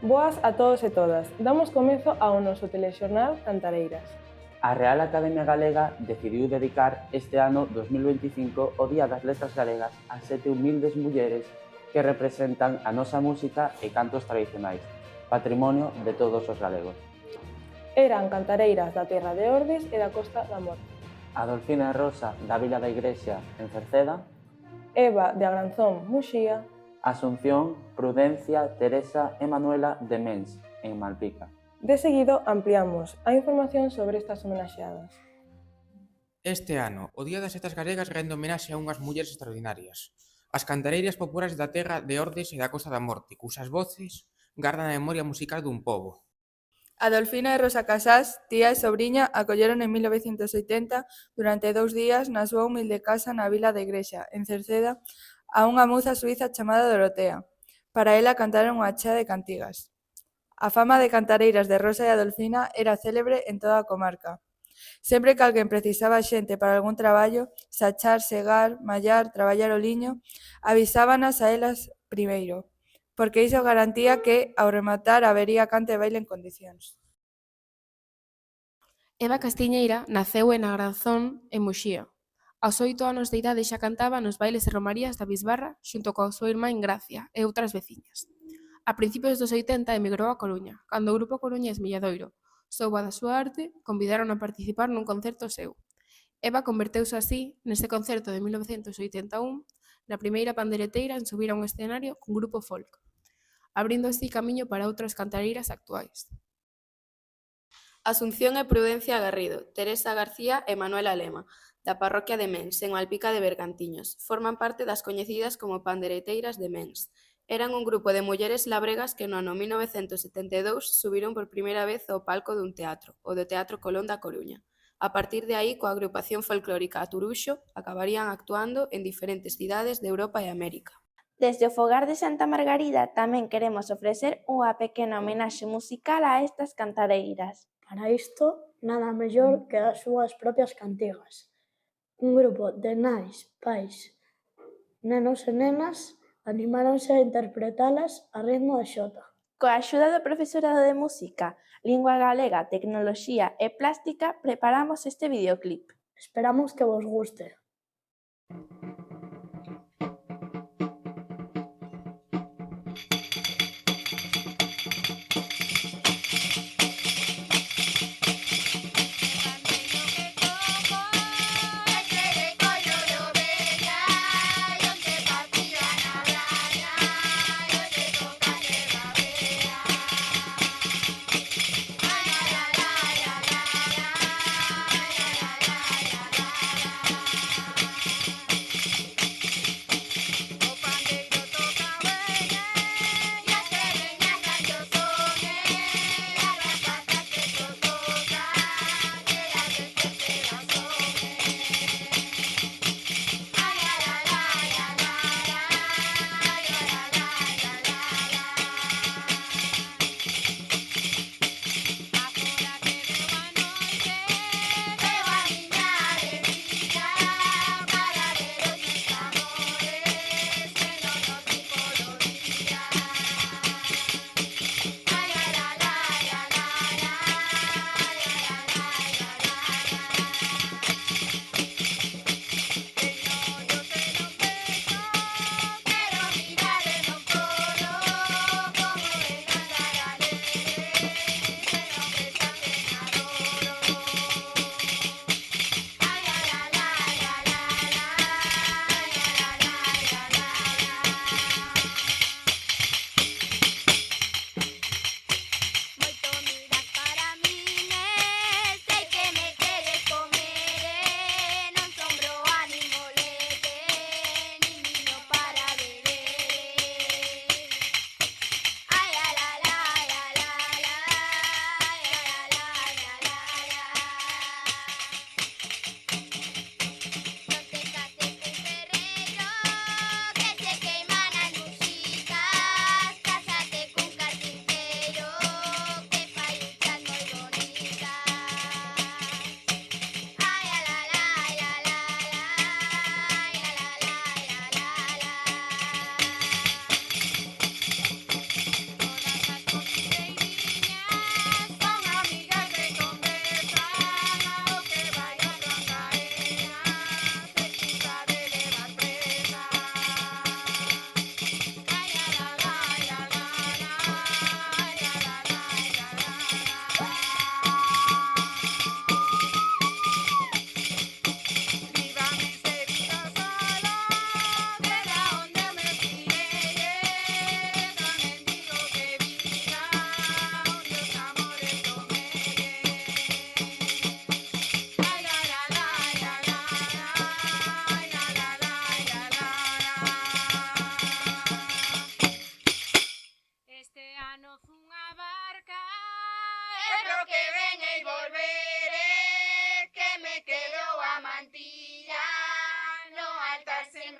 Boas a todos e todas. Damos comezo ao noso telexornal Cantareiras. A Real Academia Galega decidiu dedicar este ano 2025 o Día das Letras Galegas a 7 humildes mulleres que representan a nosa música e cantos tradicionais, patrimonio de todos os galegos. Eran cantareiras da Terra de Ordes e da Costa da Morte. Adolfina e Rosa, da Vila da Igrexa, en Cerceda. Eva, de Agranzón, Muxía. Asunción, Prudencia, Teresa e Manuela, de Mens, en Malpica. De seguido, ampliamos a información sobre estas homenaxeadas. Este ano, o Día das Letras Galegas rende homenaxe a unhas mulleres extraordinarias, as cantareiras populares da Terra de Ordes e da Costa da Morte, cusas voces gardan a memoria musical dun pobo. Adolfina e Rosa Casás, tía e sobriña, acolleron en 1980, durante 2 días, na súa humilde casa na Vila da Igrexa, en Cerceda, a unha muza suíza chamada Dorotea. Para ela cantaron unha chea de cantigas. A fama de cantareiras de Rosa e Adolfina era célebre en toda a comarca. Sempre que alguén precisaba xente para algún traballo, sachar, segar, mallar, traballar o liño, avisábanas a elas primeiro, porque iso garantía que, ao rematar, habería cante e baile en condicións. Eva Castiñeira naceu en Agranzón, en Muxía. Aos 8 anos de idade xa cantaba nos bailes e romarías da Bisbarra xunto coa súa irmá Ingracia e outras veciñas. A principios dos 80 emigrou a Coruña, cando o grupo coruñés Milladoiro souba da súa arte, convidaron a participar nun concerto seu. Eva converteuse así, nese concerto de 1981, na primeira pandereteira en subir a un escenario cun grupo folk, abrindo así camiño para outras cantareiras actuais. Asunción e Prudencia Garrido, Teresa García e Manuela Lema, da parroquia de Mens, en Malpica de Bergantiños, forman parte das coñecidas como pandereteiras de Mens. Eran un grupo de mulleres labregas que no ano 1972 subiron por primeira vez ao palco dun teatro, o do Teatro Colón da Coruña. A partir de aí, coa agrupación folclórica Aturuxo, acabarían actuando en diferentes cidades de Europa e América. Desde o Fogar de Santa Margarida tamén queremos ofrecer unha pequena homenaxe musical a estas cantareiras. Para isto, nada mellor que as súas propias cantigas. Un grupo de nais, pais, nenos e nenas animáronse a interpretalas a ritmo de xota. Coa axuda do profesorado de música, lingua galega, tecnoloxía e plástica, preparamos este videoclip. Esperamos que vos guste.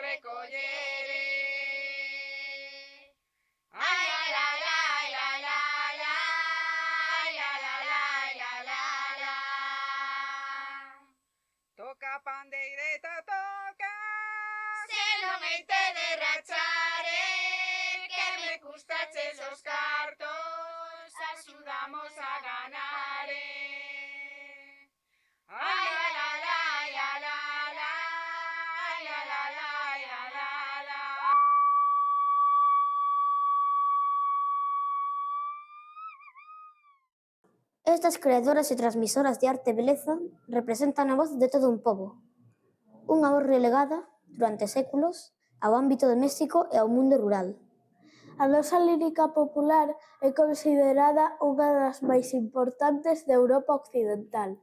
recollere. Ai, ai, ai, ai, ai, ai, ai, ai, ai, ai, ai, ai, ai. Toca pandeireta, toca, se non hai te de rachare, que me custaches os cartos, axudamos a ganare. Ai, ai, ai, ai, ai, ai, ai, ai, ai, ai, ai, ai, ai. Estas creadoras e transmisoras de arte e beleza representan a voz de todo un pobo. Unha voz relegada, durante séculos, ao ámbito doméstico e ao mundo rural. A nosa lírica popular é considerada unha das máis importantes de Europa Occidental.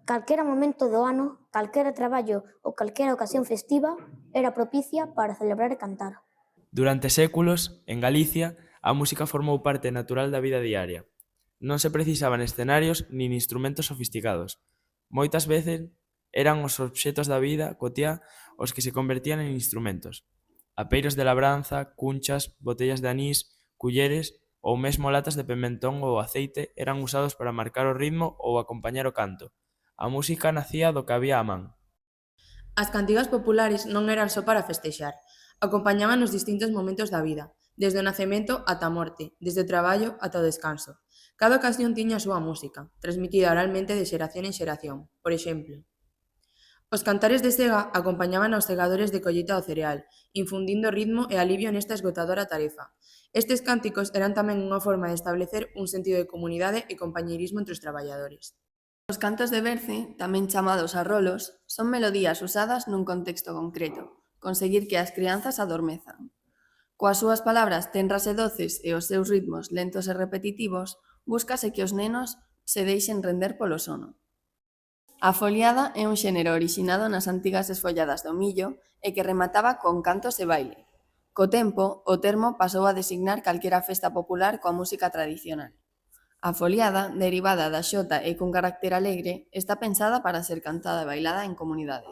Calquera momento do ano, calquera traballo ou calquera ocasión festiva era propicia para celebrar e cantar. Durante séculos, en Galicia, a música formou parte natural da vida diaria. Non se precisaban escenarios nin instrumentos sofisticados. Moitas veces eran os obxetos da vida cotiá os que se convertían en instrumentos. Apeiros de labranza, cunchas, botellas de anís, culleres ou mesmo latas de pimentón ou aceite eran usados para marcar o ritmo ou acompañar o canto. A música nacía do que había á man. As cantigas populares non eran só para festexar, acompañaban os distintos momentos da vida, desde o nacemento ata a morte, desde o traballo ata o descanso. Cada ocasión tiña a súa música, transmitida oralmente de xeración en xeración. Por exemplo, os cantares de sega acompañaban aos segadores de colleita do cereal, infundindo ritmo e alivio nesta esgotadora tarefa. Estes cánticos eran tamén unha forma de establecer un sentido de comunidade e compañeirismo entre os traballadores. Os cantos de berce, tamén chamados arrolos, son melodías usadas nun contexto concreto, conseguir que as crianzas adormezan. Coas súas palabras tenras e doces e os seus ritmos lentos e repetitivos, búscase que os nenos se deixen render polo sono. A foliada é un xénero orixinado nas antigas esfolladas do millo e que remataba con cantos e baile. Co tempo, o termo pasou a designar calquera festa popular coa música tradicional. A foliada, derivada da xota e cun carácter alegre, está pensada para ser cantada e bailada en comunidade.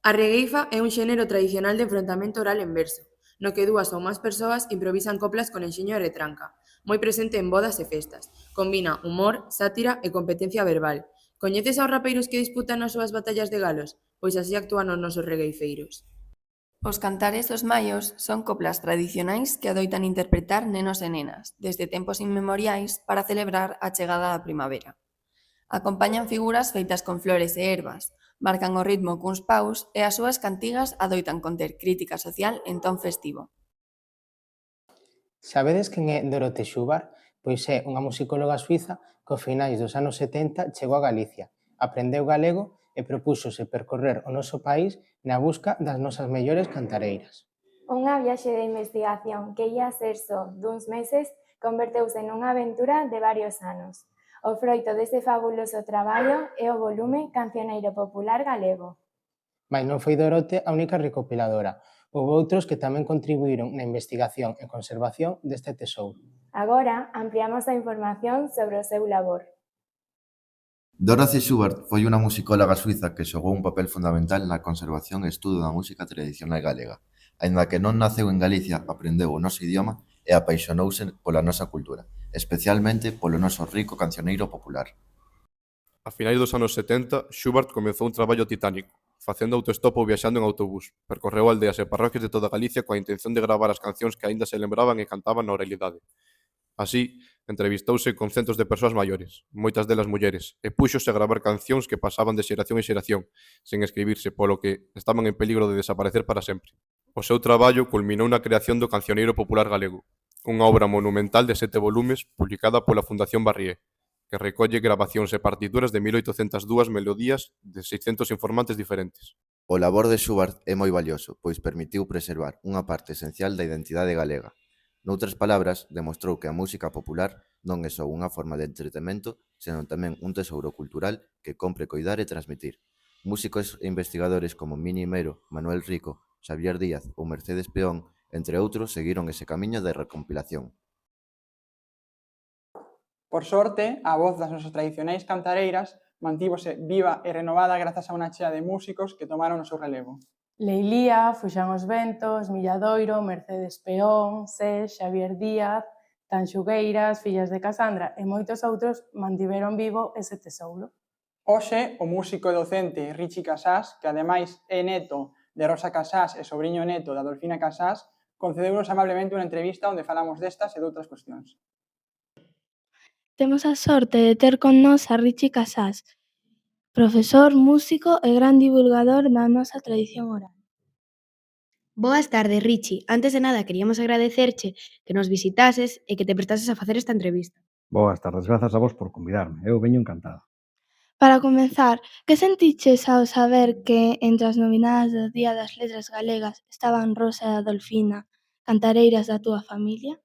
A regueifa é un xénero tradicional de enfrontamento oral en verso, no que dúas ou máis persoas improvisan coplas con enxeño e retranca, moi presente en bodas e festas. Combina humor, sátira e competencia verbal. Coñeces aos rapeiros que disputan as súas batallas de galos? Pois así actúan os nosos regueifeiros. Os cantares dos maios son coplas tradicionais que adoitan interpretar nenos e nenas, desde tempos inmemoriais para celebrar a chegada da primavera. Acompañan figuras feitas con flores e ervas, marcan o ritmo cuns paus e as súas cantigas adoitan conter crítica social en ton festivo. Sabedes quen é Dorothée Schubart? Pois é unha musicóloga suiza que aos finais dos anos 70 chegou a Galicia, aprendeu galego e propúxose percorrer o noso país na busca das nosas mellores cantareiras. Unha viaxe de investigación que ia ser só duns meses converteuse nunha aventura de varios anos. O froito dese fabuloso traballo é o volume Cancioneiro Popular Galego. Mais non foi Dorothée a única recopiladora. Houve outros que tamén contribuíron na investigación e conservación deste tesouro. Agora ampliamos a información sobre o seu labor. Dorothée Schubart foi unha musicóloga suiza que xogou un papel fundamental na conservación e estudo da música tradicional galega. Aínda que non naceu en Galicia, aprendeu o noso idioma e apaixonouse pola nosa cultura, especialmente polo noso rico cancioneiro popular. A finais dos anos 70, Schubart comezou un traballo titánico, facendo autostop ou viaxando en autobús. Percorreu aldeas e parroquias de toda Galicia coa intención de gravar as cancións que aínda se lembraban e cantaban na oralidade. Así, entrevistouse con centos de persoas maiores, moitas delas mulleres, e púxose a gravar cancións que pasaban de xeración en xeración, sen escribirse, polo que estaban en peligro de desaparecer para sempre. O seu traballo culminou na creación do Cancioneiro Popular Galego, unha obra monumental de 7 volumes publicada pola Fundación Barrié, que recolle grabacións e partituras de 1802 melodías de 600 informantes diferentes. O labor de Schubart é moi valioso, pois permitiu preservar unha parte esencial da identidade galega. Noutras palabras, demostrou que a música popular non é só unha forma de entretemento, senón tamén un tesouro cultural que cómpre coidar e transmitir. Músicos e investigadores como Mini Mero, Manuel Rico, Xavier Díaz ou Mercedes Peón, entre outros, seguiron ese camiño de recompilación. Por sorte, a voz das nosas tradicionais cantareiras mantívose viva e renovada grazas a unha chea de músicos que tomaron o seu relevo. Leilía, Fuxan os ventos, Milladoiro, Mercedes Peón, Sés, Xavier Díaz, Tanxugueiras, Fillas de Casandra e moitos outros mantiveron vivo ese tesouro. Hoxe, o músico e docente Richi Casás, que ademais é neto de Rosa Casás e sobrinho neto de Adolfina Casás, concedeunos amablemente unha entrevista onde falamos destas e doutras cuestións. Temos a sorte de ter con nós a Richi Casás, profesor, músico e gran divulgador da nosa tradición oral. Boas tardes, Richi. Antes de nada, queríamos agradecerche que nos visitases e que te prestases a facer esta entrevista. Boas tardes, grazas a vos por convidarme. Eu veño encantado. Para comezar, que sentiches ao saber que entre as nominadas do Día das Letras Galegas estaban Rosa e Adolfina, cantareiras da túa familia?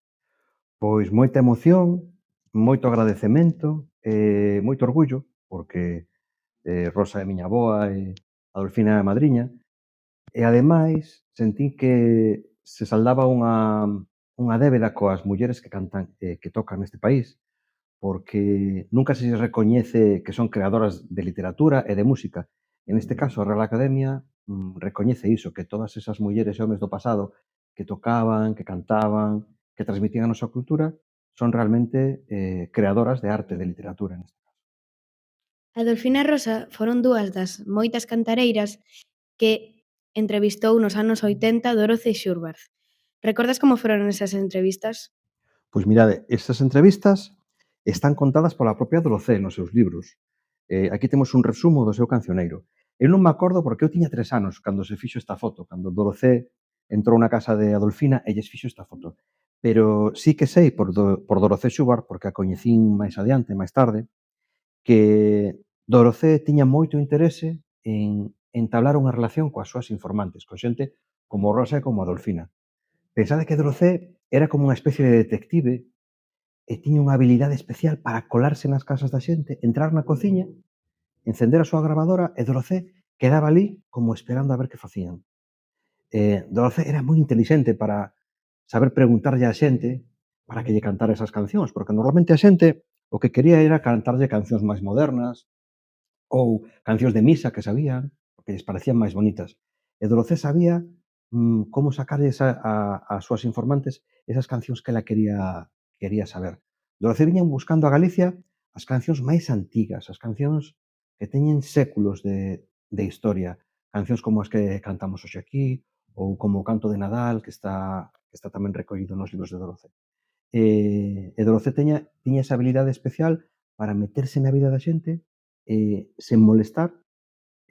Pois moita emoción, moito agradecemento e moito orgullo, porque Rosa é miña avoa e Adolfina é a madriña, e ademais sentín que se saldaba unha débeda coas mulleres que cantan e que tocan neste país, porque nunca se recoñece que son creadoras de literatura e de música. En este caso, a Real Academia recoñece iso, que todas esas mulleres e homes do pasado que tocaban, que cantaban, que transmitían a nosa cultura, son realmente creadoras de arte, de literatura. Adolfina e Rosa foron dúas das moitas cantareiras que entrevistou nos anos 80 Dorothy Schubert. Recordas como foron esas entrevistas? Pois mirade, estas entrevistas están contadas pola propia Dorocé nos seus libros. Aquí temos un resumo do seu cancioneiro. Eu non me acordo porque eu tiña 3 anos cando se fixo esta foto, cando Dorocé entrou na casa de Adolfina e lles fixo esta foto. Pero sí que sei por Dorocé Schubert, porque a coñecín máis adiante, máis tarde, que Dorocé tiña moito interese en entablar unha relación coas súas informantes, con xente como Rosa e como Adolfina. Pensade que Dorocé era como unha especie de detective e tiña unha habilidade especial para colarse nas casas da xente, entrar na cociña, encender a súa gravadora e Dorocé quedaba ali como esperando a ver que facían. Dorocé era moi intelixente para saber preguntarlle á xente para que lle cantara esas cancións, porque normalmente a xente o que quería era cantarlle cancións máis modernas ou cancións de misa que sabían, porque lles parecían máis bonitas. E Dorocé sabía como sacarlles ás súas informantes esas cancións que ela quería saber. Dorocé viñan buscando a Galicia as cancións máis antigas, as cancións que teñen séculos de historia, cancións como as que cantamos hoxe aquí, ou como o Canto de Nadal, que está tamén recollido nos libros de Dorocé. E Dorocé tiña esa habilidade especial para meterse na vida da xente sen molestar,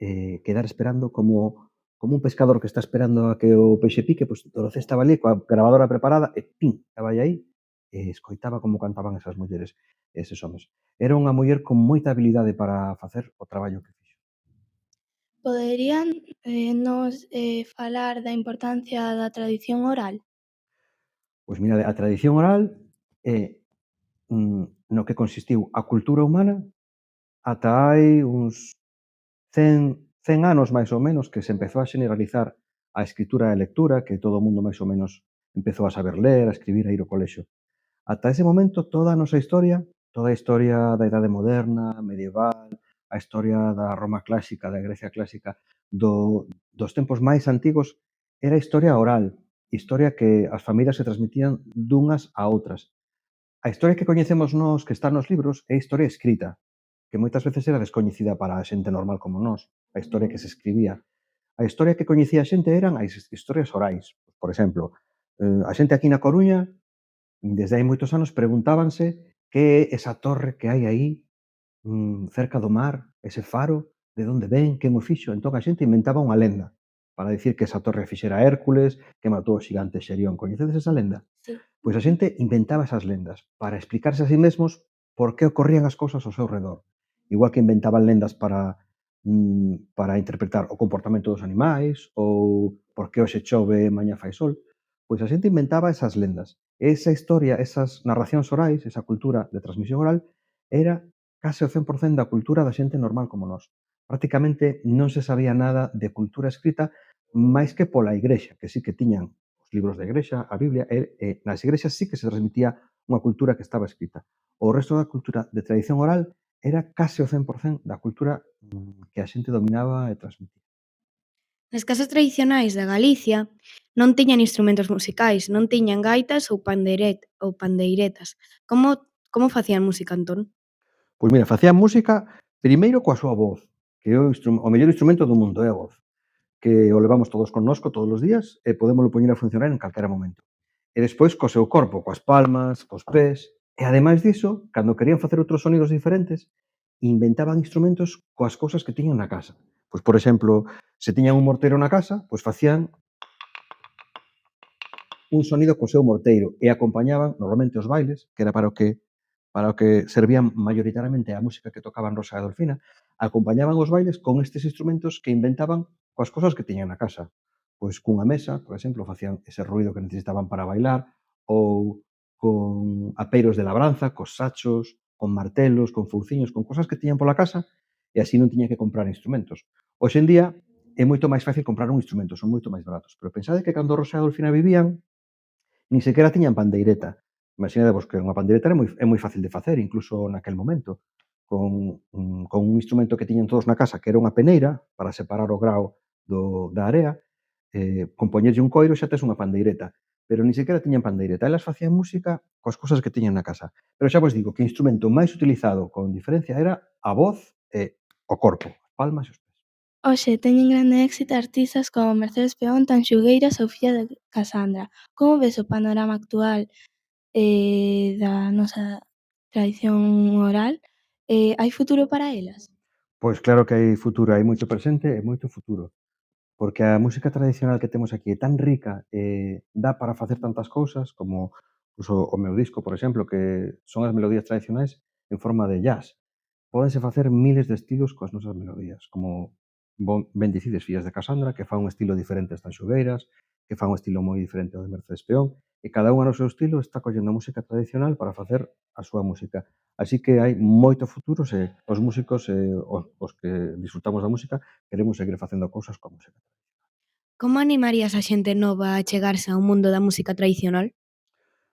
quedar esperando como un pescador que está esperando a que o peixe pique, pois Dorocé estaba ali coa gravadora preparada e pin, estaba aí e escoitaba como cantaban esas mulleres e eses homes. Era unha muller con moita habilidade para facer o traballo que fixo. Poderían nos falar da importancia da tradición oral? Pois mira, a tradición oral é no que consistiu a cultura humana ata hai uns 100 anos máis ou menos que se empezou a generalizar a escritura e a lectura, que todo o mundo máis ou menos empezou a saber ler, a escribir, a ir ao colexio. Ata ese momento, toda a nosa historia, toda a historia da Idade Moderna, medieval, a historia da Roma clásica, da Grecia clásica, dos tempos máis antigos, era historia oral, historia que as familias se transmitían dunhas a outras. A historia que coñecemos nós, que está nos libros, é historia escrita, que moitas veces era descoñecida para a xente normal como nós, a historia que se escribía. A historia que coñecía a xente eran as historias orais. Por exemplo, a xente aquí na Coruña, desde hai moitos anos, preguntábanse que é esa torre que hai aí cerca do mar, ese faro, de onde ven, quen o fixo. Entón a xente inventaba unha lenda para dicir que esa torre fixera Hércules, que matou o xigante Xerión. Coñecedes esa lenda? Sí. Pois a xente inventaba esas lendas para explicarse a sí mesmos por que ocorrían as cousas ao seu redor. Igual que inventaban lendas para interpretar o comportamento dos animais ou por que hoxe chove e mañá fai sol. Pois a xente inventaba esas lendas. Esa historia, esas narracións orais, esa cultura de transmisión oral, era case o 100% da cultura da xente normal como nós. Prácticamente non se sabía nada de cultura escrita máis que pola igrexa, que sí que tiñan os libros da igrexa, a Biblia, e nas igrexas sí que se transmitía unha cultura que estaba escrita. O resto da cultura de tradición oral era case o 100% da cultura que a xente dominaba e transmitía. Nas casas tradicionais da Galicia non tiñan instrumentos musicais, non tiñan gaitas ou pandeiretas. Como facían música, Antón? Pois mira, facían música primeiro coa súa voz, que é o mellor instrumento do mundo, é a voz, que o levamos todos connosco todos os días e podémolo poñer a funcionar en calquera momento. E despois co seu corpo, coas palmas, cos pés, e ademais diso, cando querían facer outros sonidos diferentes, inventaban instrumentos coas cousas que tiñan na casa. Pois, por exemplo, se tiñan un morteiro na casa, pois facían un sonido co seu morteiro e acompañaban normalmente os bailes, que era para o que servían maioritariamente a música que tocaban Rosa e Adolfina, acompañaban os bailes con estes instrumentos que inventaban coas cosas que tiñan na casa. Pois cunha mesa, por exemplo, facían ese ruido que necesitaban para bailar, ou con apeiros de labranza, cos sachos, con martelos, con fouciños, con cosas que tiñan pola casa, e así non tiñan que comprar instrumentos. Hoxe en día é moito máis fácil comprar un instrumento, son moito máis baratos, pero pensade que cando Rosa e Adolfina vivían, nin sequera tiñan pandeireta. Imaginadevos que unha pandeireta é moi fácil de facer, incluso naquel momento, con un instrumento que tiñan todos na casa, que era unha peneira, para separar o grao da area, compoñerlle un coiro e xa tes unha pandeireta. Pero nin sequera tiñan pandeireta, elas facían música coas cousas que tiñan na casa. Pero xa vos digo que o instrumento máis utilizado con diferencia era a voz e o corpo, as palmas e os pés. Hoxe teñen grande éxito artistas como Mercedes Peón, Tanxugueiras ou Filla de Casandra. Como ves o panorama actual da nosa tradición oral? Hai futuro para elas? Pois claro que hai futuro, hai moito presente e moito futuro. Porque a música tradicional que temos aquí é tan rica e dá para facer tantas cousas como o meu disco, por exemplo, que son as melodías tradicionais en forma de jazz. Pódense facer miles de estilos coas nosas melodías, como ben dicides Fillas de Casandra, que fan un estilo diferente ás Tanxugueiras, que fan un estilo moi diferente ao de Mercedes Peón, e cada unha no seu estilo está collendo a música tradicional para facer a súa música. Así que hai moito futuro se os músicos e os que disfrutamos da música queremos seguir facendo cousas coa música. Como animarías a xente nova a chegarse ao mundo da música tradicional?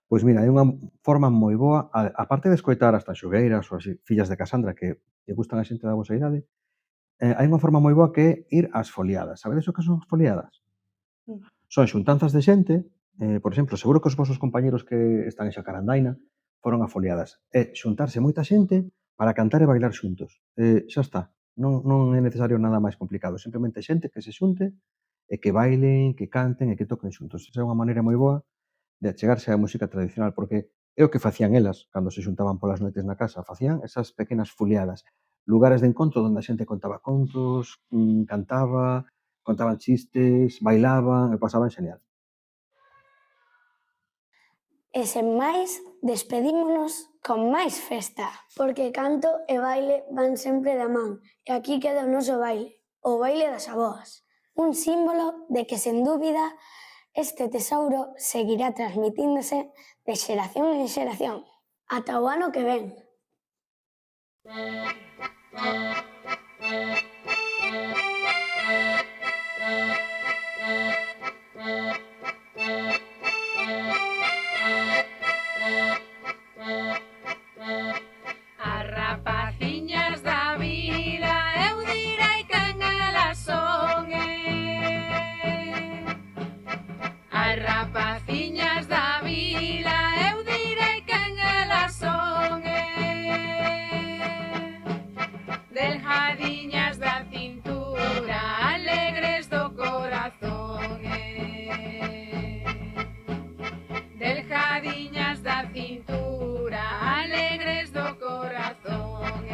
Pois mira, hai unha forma moi boa, aparte de escoitar as Tanxugueiras ou as Fillas de Casandra que lle gustan a xente da vosa idade, hai unha forma moi boa que é ir ás foliadas. Sabedes o que son as foliadas? Son xuntanzas de xente, por exemplo, seguro que os vosos compañeros que están en Xacarandaina foron a foliadas. É xuntarse moita xente para cantar e bailar xuntos. Xa está, non é necesario nada máis complicado, simplemente xente que se xunte e que bailen, que canten e que toquen xuntos. Esa é unha maneira moi boa de achegarse á música tradicional, porque é o que facían elas cando se xuntaban polas noites na casa, facían esas pequenas foliadas, lugares de encontro onde a xente contaba contos, cantaba, contaban chistes, bailaban e pasaban xeñal. E sen máis, despedímonos con máis festa. Porque canto e baile van sempre da man. E aquí queda o noso baile, o baile das aboas. Un símbolo de que, sen dúbida, este tesouro seguirá transmitíndose de xeración en xeración. Ata o ano que ven. As rapaciñas da vila, eu direi quen elas son, As rapaciñas da vila, eu direi quen elas son, Delgadiñas da cintura, alegres do corazón, Delgadiñas da cintura, alegres do corazón,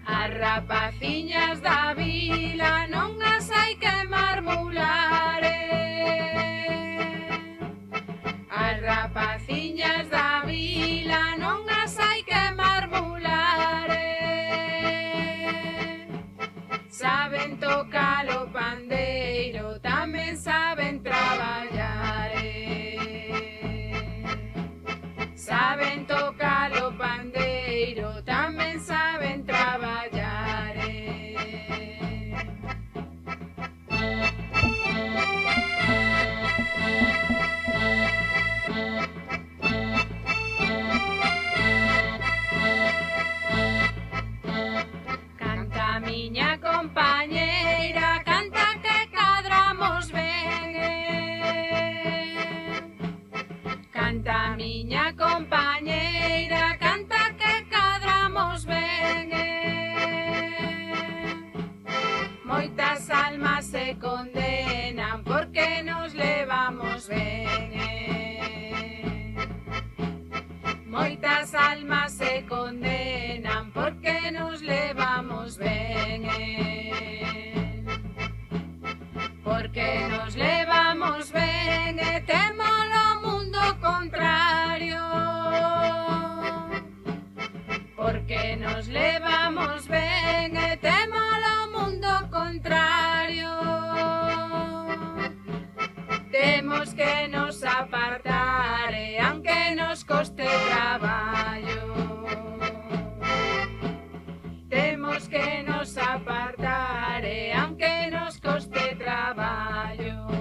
As rapaciñas da vila non as hai que marmular, se condenan porque nos levamos ben. Moitas almas se condenan porque nos levamos ben. Porque nos levamos ben e temos o mundo contrario. Porque nos levamos ben e temos o mundo contrario. Temos que nos apartar e aunque nos coste traballo. Temos que nos apartar e aunque nos coste traballo.